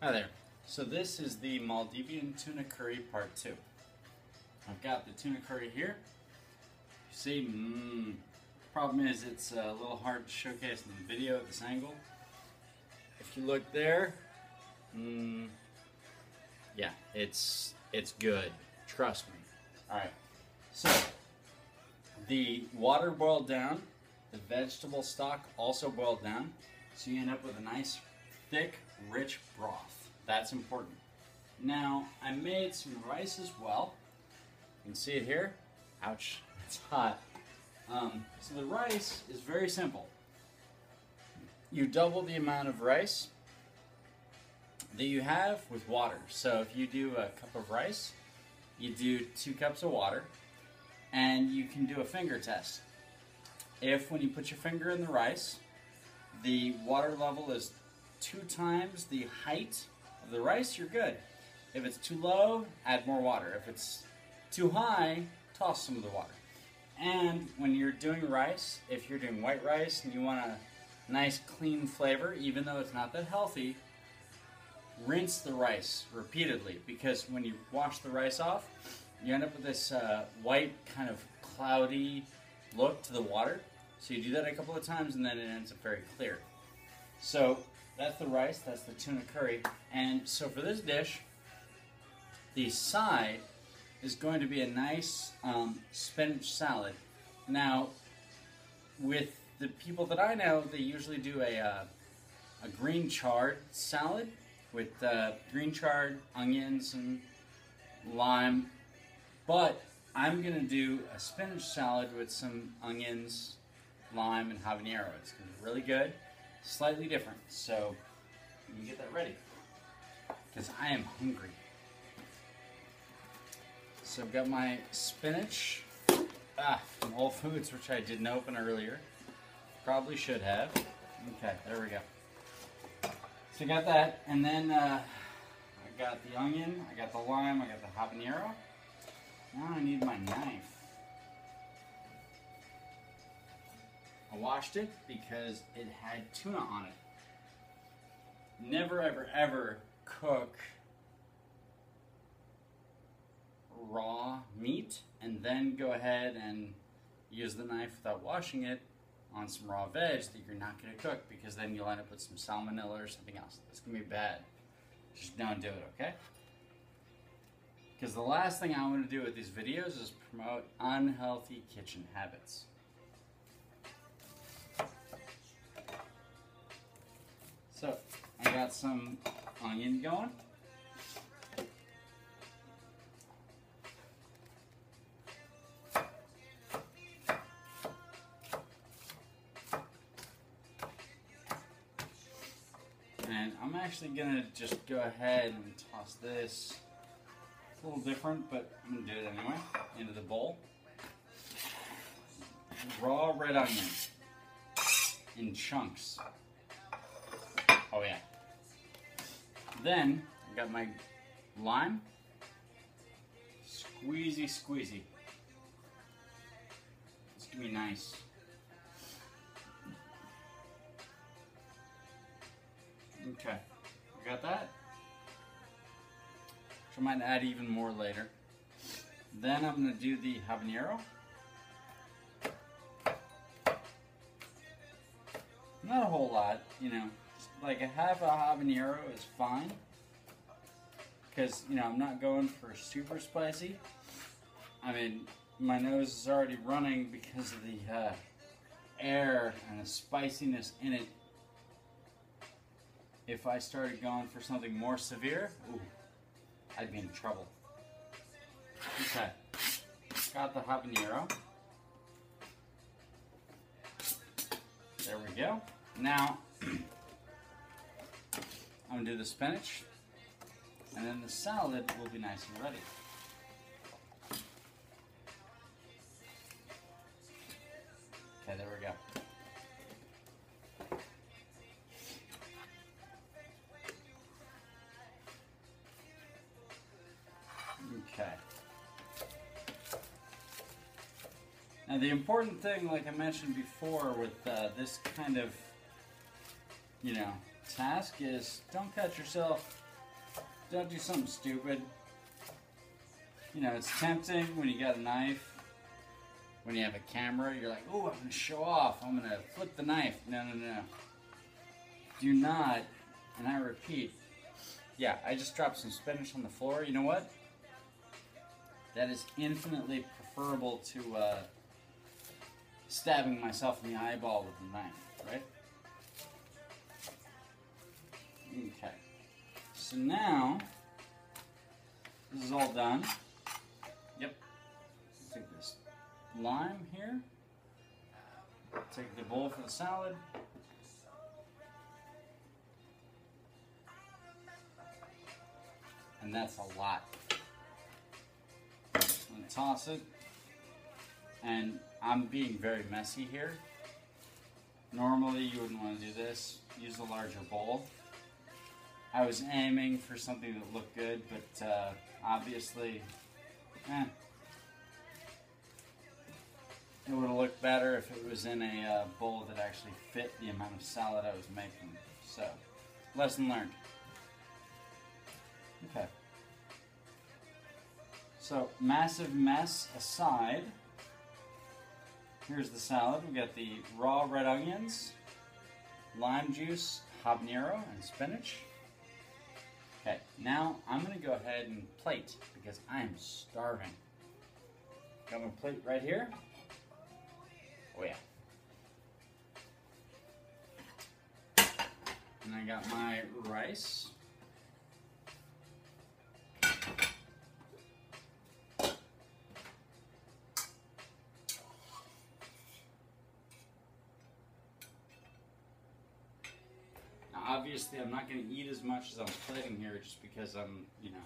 Hi there. So this is the Maldivian tuna curry part 2. I've got the tuna curry here. You see, problem is it's a little hard to showcase in the video at this angle. If you look there, yeah, it's good. Trust me. Alright, so the water boiled down, the vegetable stock also boiled down, so you end up with a nice thick, rich broth. That's important. Now, I made some rice as well. You can see it here. Ouch, it's hot. So the rice is very simple. You double the amount of rice that you have with water. So if you do a cup of rice, you do 2 cups of water, and you can do a finger test. If when you put your finger in the rice, the water level is 2 times the height of the rice, you're good. If it's too low, add more water. If it's too high, toss some of the water. And when you're doing rice, if you're doing white rice and you want a nice clean flavor, even though it's not that healthy, rinse the rice repeatedly, because when you wash the rice off, you end up with this white kind of cloudy look to the water. So you do that a couple of times and then it ends up very clear. So that's the rice, that's the tuna curry. And so for this dish, the side is going to be a nice spinach salad. Now, with the people that I know, they usually do a green chard salad with green chard, onions, and lime. But I'm going to do a spinach salad with some onions, lime, and habanero. It's going to be really good, slightly different. So you can get that ready, because I am hungry. So I've got my spinach from Whole Foods, which I didn't open earlier. Probably should have. Okay, there we go. So I got that, and then I got the onion, I got the lime, I got the habanero. Now I need my knife. I washed it because it had tuna on it. Never ever ever cook raw meat and then go ahead and use the knife without washing it on some raw veg that you're not going to cook, because then you'll end up with some salmonella or something else. That's going to be bad. Just don't do it, okay? Because the last thing I want to do with these videos is promote unhealthy kitchen habits. So, I got some onion going. And I'm actually gonna just go ahead and toss this. It's a little different, but I'm gonna do it anyway, into the bowl. Raw red onion in chunks. Oh yeah. Then I got my lime. Squeezy, squeezy. It's gonna be nice. Okay, I got that. Which I might add even more later. Then I'm gonna do the habanero. Not a whole lot, you know. Like a half a habanero is fine, because, you know, I'm not going for super spicy. I mean, my nose is already running because of the air and the spiciness in it. If I started going for something more severe, ooh, I'd be in trouble. Okay, got the habanero. There we go. Now, I'm going to do the spinach, and then the salad will be nice and ready. Okay, there we go. Okay. Now the important thing, like I mentioned before, with this kind of, task is don't cut yourself Don't do something stupid. You know, it's tempting when you got a knife. When you have a camera, you're like, oh, I'm going to show off. I'm going to flip the knife. No, no, no. Do not, and I repeat, yeah, I just dropped some spinach on the floor. You know what? That is infinitely preferable to stabbing myself in the eyeball with a knife, right? Okay. So now, this is all done. Yep. Take this lime here. Take the bowl for the salad. And that's a lot. I'm gonna toss it. And I'm being very messy here. Normally you wouldn't want to do this. Use a larger bowl. I was aiming for something that looked good, but obviously, it would have looked better if it was in a bowl that actually fit the amount of salad I was making. So, lesson learned. Okay. So, massive mess aside, here's the salad. We got the raw red onions, lime juice, habanero, and spinach. Okay, now I'm going to go ahead and plate because I am starving. Got my plate right here. Oh yeah. And I got my rice. Obviously, I'm not going to eat as much as I'm plating here just because I'm, you know,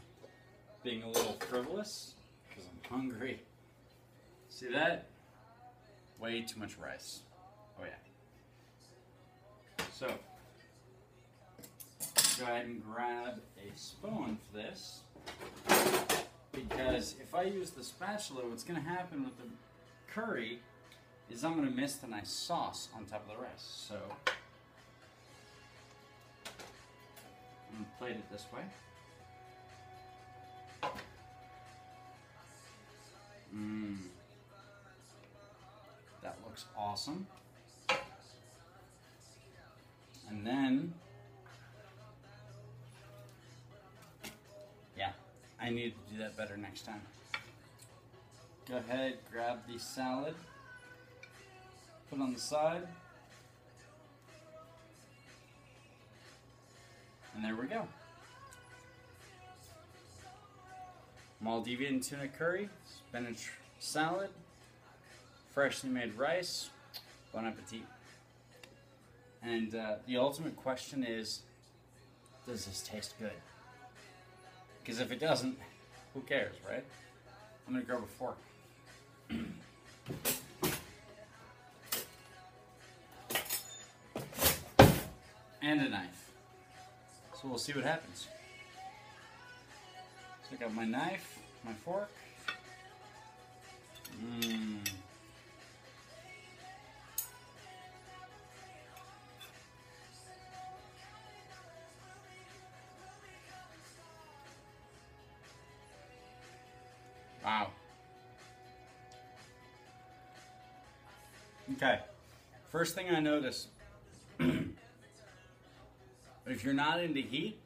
being a little frivolous because I'm hungry. See that? Way too much rice. Oh yeah. So, go ahead and grab a spoon for this because if I use the spatula, what's going to happen with the curry is I'm going to miss the nice sauce on top of the rice. So, I'm going to plate it this way. That looks awesome. And then, yeah, I need to do that better next time. Go ahead, grab the salad, put it on the side. And there we go. Maldivian tuna curry, spinach salad, freshly made rice. Bon appetit. And the ultimate question is, does this taste good? Because if it doesn't, who cares, right? I'm going to grab a fork. And a knife. So we'll see what happens. So I got my knife, my fork. Wow. Okay. First thing I notice, if you're not into heat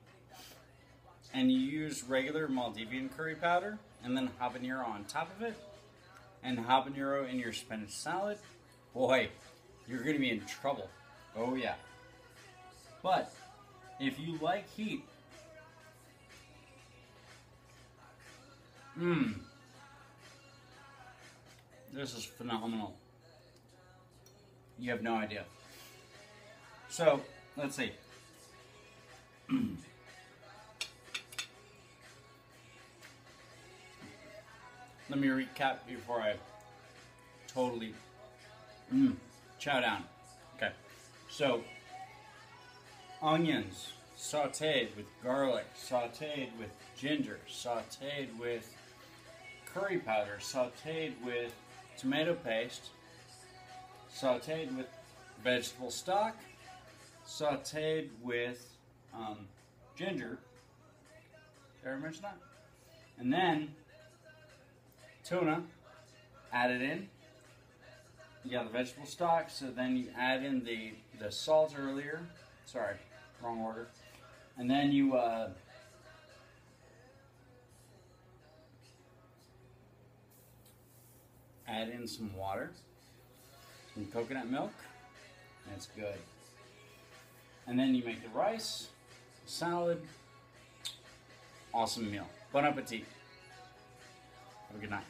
and you use regular Maldivian curry powder and then habanero on top of it and habanero in your spinach salad, boy, you're going to be in trouble. Oh yeah. But if you like heat, this is phenomenal. You have no idea. So, let's see. Let me recap before I totally chow down. Okay, so onions sauteed with garlic, sauteed with ginger, sauteed with curry powder, sauteed with tomato paste, sauteed with vegetable stock, sauteed with ginger, Did I ever mention that? And then tuna, add it in. You got the vegetable stock, so then you add in the salt earlier. Sorry, wrong order. And then you add in some water, some coconut milk, and it's good. And then you make the rice, salad, awesome meal. Bon appetit. Have a good night.